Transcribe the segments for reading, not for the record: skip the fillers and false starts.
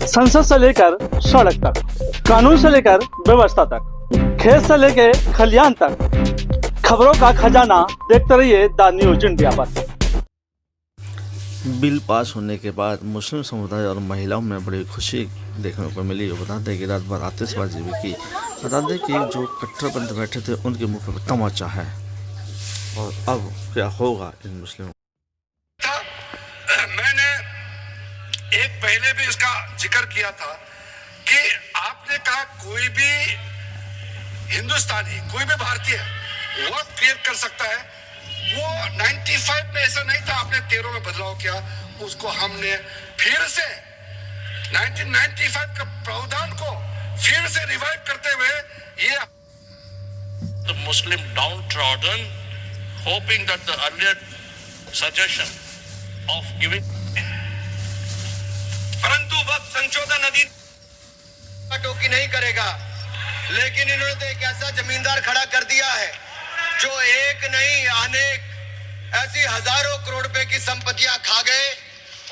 संसद से लेकर सड़क तक, कानून से लेकर व्यवस्था तक, खेत से लेकर खलियान तक, खबरों का खजाना देखते रहिए द न्यूज इंडिया पर। बिल पास होने के बाद मुस्लिम समुदाय और महिलाओं में बड़ी खुशी देखने को मिली। बता दें कि रात भर आतिशबाजी भी की। बता दें कि जो कट्टरपंथी बैठे थे उनके मुंह पर तमाचा है। और अब क्या होगा इन मुस्लिमों। मैंने एक पहले भी इसका जिक्र किया था कि आपने कहा कोई भी हिंदुस्तानी, कोई भी भारतीय वोट क्रिएट कर सकता है। वो 95 में ऐसा नहीं था, आपने 13 में बदलाव किया। उसको हमने फिर से 1995 का प्रावधान को फिर से रिवाइव करते हुए ये the Muslim downtrodden, hoping that the earlier suggestion of giving, परंतु वक्त संशोधन अधिनियम टोकी नहीं करेगा। लेकिन इन्होंने तो एक ऐसा जमींदार खड़ा कर दिया है जो एक नहीं अनेक ऐसी हजारों करोड़ रुपए की संपत्तियां खा गए।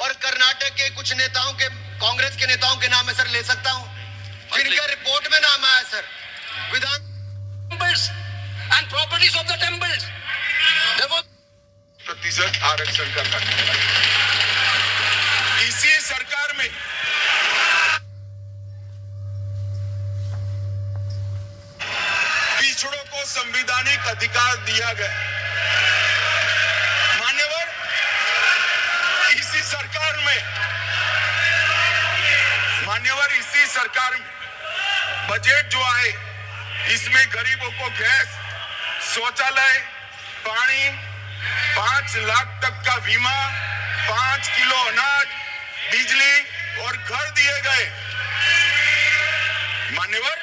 और कर्नाटक के कुछ नेताओं के, कांग्रेस के नेताओं के नाम है सर, ले सकता हूं, जिनके रिपोर्ट में नाम आया सर, विधान temples and properties of the temples, देखो प्रतिशत आरक्षण का करने इसी सरकार में पिछड़ों को संवैधानिक अधिकार दिया गया। मान्यवर, इसी सरकार में बजट जो आए इसमें गरीबों को गैस, शौचालय, पानी, 5 लाख तक का बीमा, 5 किलो अनाज, बिजली और घर दिए गए। मान्यवर,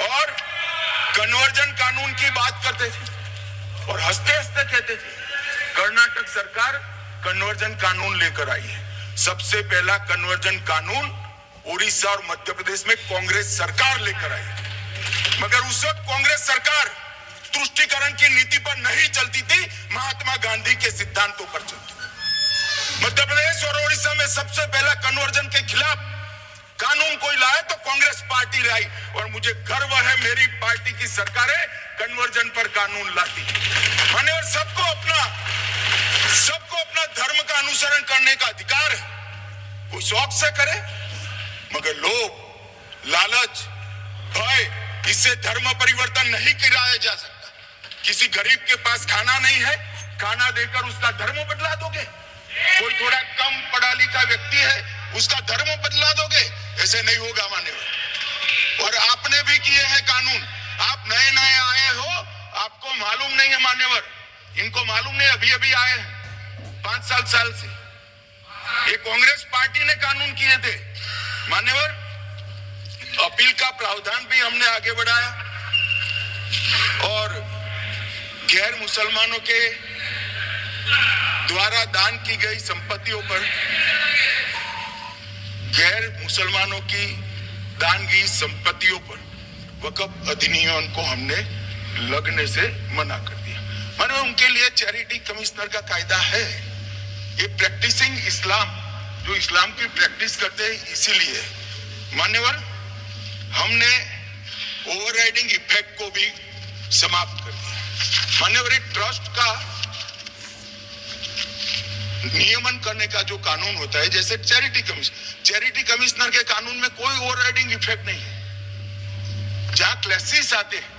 और कन्वर्जन कानून की बात करते थे और हंसते हंसते कहते थे कर्नाटक सरकार कन्वर्जन कानून लेकर आई है। सबसे पहला कन्वर्जन कानून उड़ीसा और मध्य प्रदेश में कांग्रेस सरकार लेकर आई। मगर उस वक्त कांग्रेस सरकार तुष्टीकरण की नीति पर नहीं चलती थी, महात्मा गांधी के सिद्धांतों पर चलती थी। मध्य प्रदेश और उड़ीसा में सबसे पहला कन्वर्जन के खिलाफ कानून कोई लाया तो कांग्रेस पार्टी लाई। और मुझे गर्व है मेरी पार्टी की सरकारें कन्वर्जन पर कानून लाती। माने और सबको अपना धर्म का अनुसरण करने का अधिकार है, कोई शौक से करे। मगर लोभ, लालच, भय, इससे धर्म परिवर्तन नहीं कराया जा सकता। किसी गरीब के पास खाना नहीं है, खाना देकर उसका धर्म बदला दोगे? कोई थोड़ा कम पढ़ा लिखा व्यक्ति है, उसका धर्म बदला दोगे? ऐसे नहीं होगा मान्यवर। और आपने भी किए हैं कानून, आप नए नए आए हो, आपको मालूम नहीं है मान्यवर, इनको मालूम नहीं, अभी अभी आए हैं 5 साल से। ये कांग्रेस पार्टी ने कानून किए थे मान्यवर। अपील का प्रावधान भी हमने आगे बढ़ाया और गैर मुसलमानों के द्वारा दान की गई संपत्तियों पर, गैर मुसलमानों की दान की संपत्तियों पर वक्फ अधिनियम को हमने लगने से मना कर दिया। मानो उनके लिए चैरिटी कमिश्नर का कायदा है। ये प्रैक्टिसिंग इस्लाम, जो इस्लाम की प्रैक्टिस करते हैं, इसीलिए मान्यवर हमने ओवरराइडिंग इफेक्ट को भी समाप्त कर दिया। मान्यवर, एक ट्रस्ट का नियमन करने का जो कानून होता है, जैसे चैरिटी कमिश्नर के कानून में कोई ओवरराइडिंग इफेक्ट नहीं है। जहां क्लेसिस आते हैं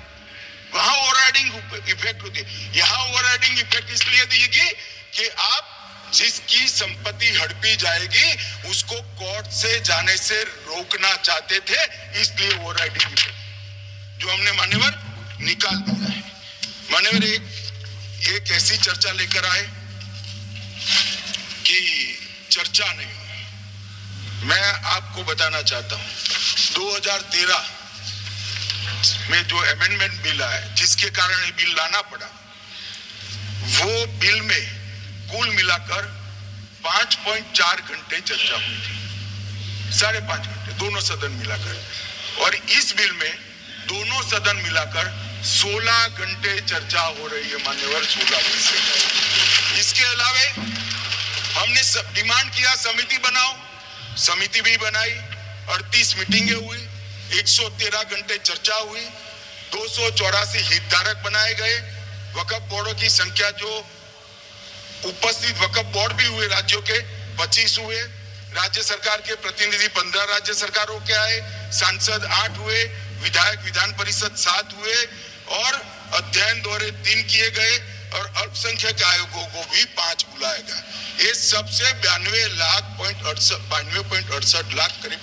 वहां ओवरराइडिंग इफेक्ट होती है। यहां ओवरराइडिंग इफेक्ट इसलिए देगी कि आप जिसकी संपत्ति हड़पी जाएगी उसको कोर्ट से जाने से रोकना चाहते थे, इसलिए ओवरराइडिंग इफेक्ट जो हमने मान्यवर निकाल दिया है। मान्यवर, एक ऐसी चर्चा लेकर आए कि चर्चा नहीं हुई। मैं आपको बताना चाहता हूं 2013 में जो अमेंडमेंट बिल आया, जिसके कारण ये बिल लाना पड़ा, वो बिल में कुल मिलाकर 5.4 घंटे चर्चा हुई थी, 5.5 घंटे दोनों सदन मिलाकर। और इस बिल में दोनों सदन मिलाकर 16 घंटे चर्चा हो रही है मान्यवर, 16 घंटे। इसके अलावा हमने डिमांड किया समिति बनाओ, समिति भी बनाई, 38 मीटिंगें हुई, 113 घंटे चर्चा हुई, 284 हितधारक बनाए गए, वक्फ बोर्डों की संख्या जो उपस्थित वक्फ बोर्ड भी हुए राज्यों के 25 हुए, राज्य सरकार के प्रतिनिधि 15 राज्य सरकारों के आए, सांसद 8 हुए, विधायक विधान परिषद 7 हुए और अध्ययन दौरे 3 किए गए और अल्पसंख्यक आयोगों को भी 5 बुलाया गया। ये सबसे 92.68 लाख करीब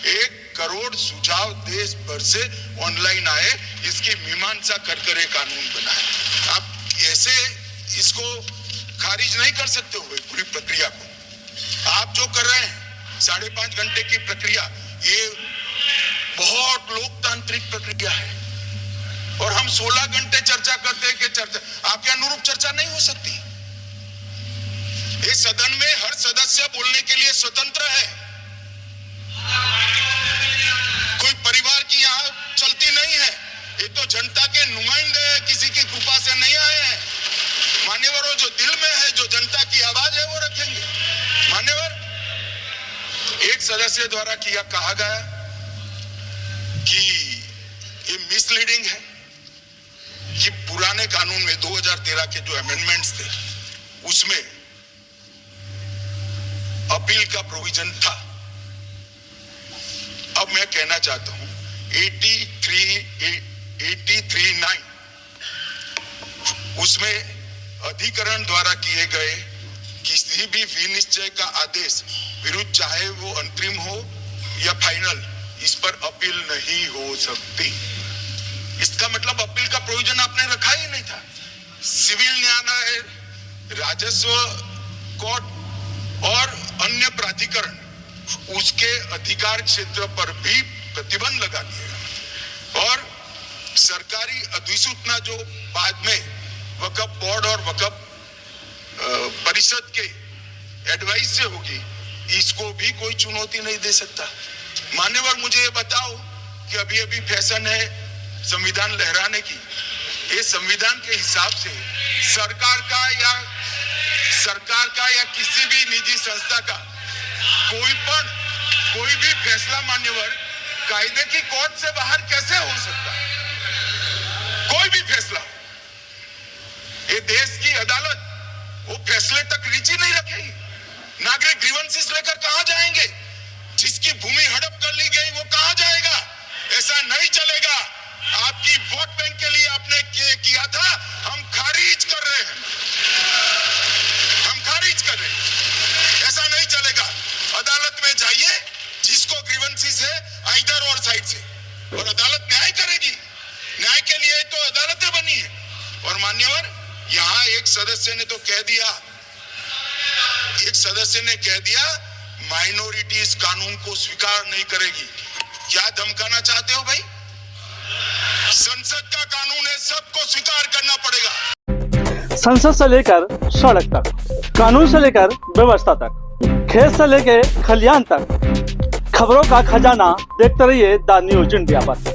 1 करोड़ सुझाव देश भर से ऑनलाइन आए, इसकी मीमांसा कर ये कानून बना है। आप ऐसे इसको खारिज नहीं कर सकते हो पूरी प्रक्रिया को। आप जो कर रहे हैं 5.5 घंटे की प्रक्रिया, ये बहुत लोकतांत्रिक प्रक्रिया है और हम 16 घंटे चर्चा करते हैं कि चर्चा आपके अनुरूप चर्चा नहीं हो सकती। इस सदन में हर सदस्य बोलने के लिए स्वतंत्र है, कोई परिवार की यहाँ चलती नहीं है। ये तो जनता के नुमाइंदे हैं, किसी की कृपा से नहीं आए हैं। मान्यवरों, जो दिल में है, जो जनता की आवाज है, वो रखेंगे। मान्यवर, एक सदस्य द्वारा कहा गया कि ये मिसलीडिंग है कि पुराने कानून में 2013 के जो अमेंडमेंट्स थे उसमें अपील का प्रोविजन था। अब मैं कहना चाहता हूं 83(9) उसमें अधिकरण द्वारा किए गए किसी भी विनिश्चय का आदेश विरुद्ध, चाहे वो अंतरिम हो या फाइनल, इस पर अपील नहीं हो सकती। इसका मतलब अपील का प्रोविजन आपने रखा ही नहीं था। सिविल न्यायालय, राजस्व कोर्ट और अन्य प्राधिकरण, उसके अधिकार क्षेत्र पर भी प्रतिबंध लगा दिया और सरकारी अधिसूचना जो बाद में वक्फ बोर्ड और वक्फ परिषद के एडवाइस से होगी, इसको भी कोई चुनौती नहीं दे सकता। मान्यवर, मुझे ये बताओ कि अभी फैशन है संविधान लहराने की। ये संविधान के हिसाब से सरकार का या किसी भी निजी संस्था का कोई भी फैसला मान्यवर कायदे की कोर्ट से बाहर कैसे हो सकता है? कोई भी फैसला, ये देश की अदालत वो फैसले तक रीच नहीं रखेगी। नागरिक ग्रीवेंसेस लेकर कहां जाएंगे? जिसकी भूमि हड़प कर ली गई वो कहां जाएगा? ऐसा नहीं चलेगा। आपकी वोट बैंक के लिए आपने किया था, हम खारिज कर रहे हैं, ऐसा नहीं चलेगा। अदालत में जाइए, जिसको ग्रीवेंसेस है आइदर और साइड से, और अदालत न्याय करेगी। न्याय के लिए तो अदालतें बनी है। और मान्यवर, यहाँ एक सदस्य ने कह दिया माइनॉरिटी इस कानून को स्वीकार नहीं करेगी। क्या धमकाना चाहते हो भाई? संसद का कानून है, सबको स्वीकार करना पड़ेगा। संसद से लेकर सड़क तक, कानून से लेकर व्यवस्था तक, खेत से लेकर खलियान तक, खबरों का खजाना देखते रहिए द न्यूज इंडिया पर।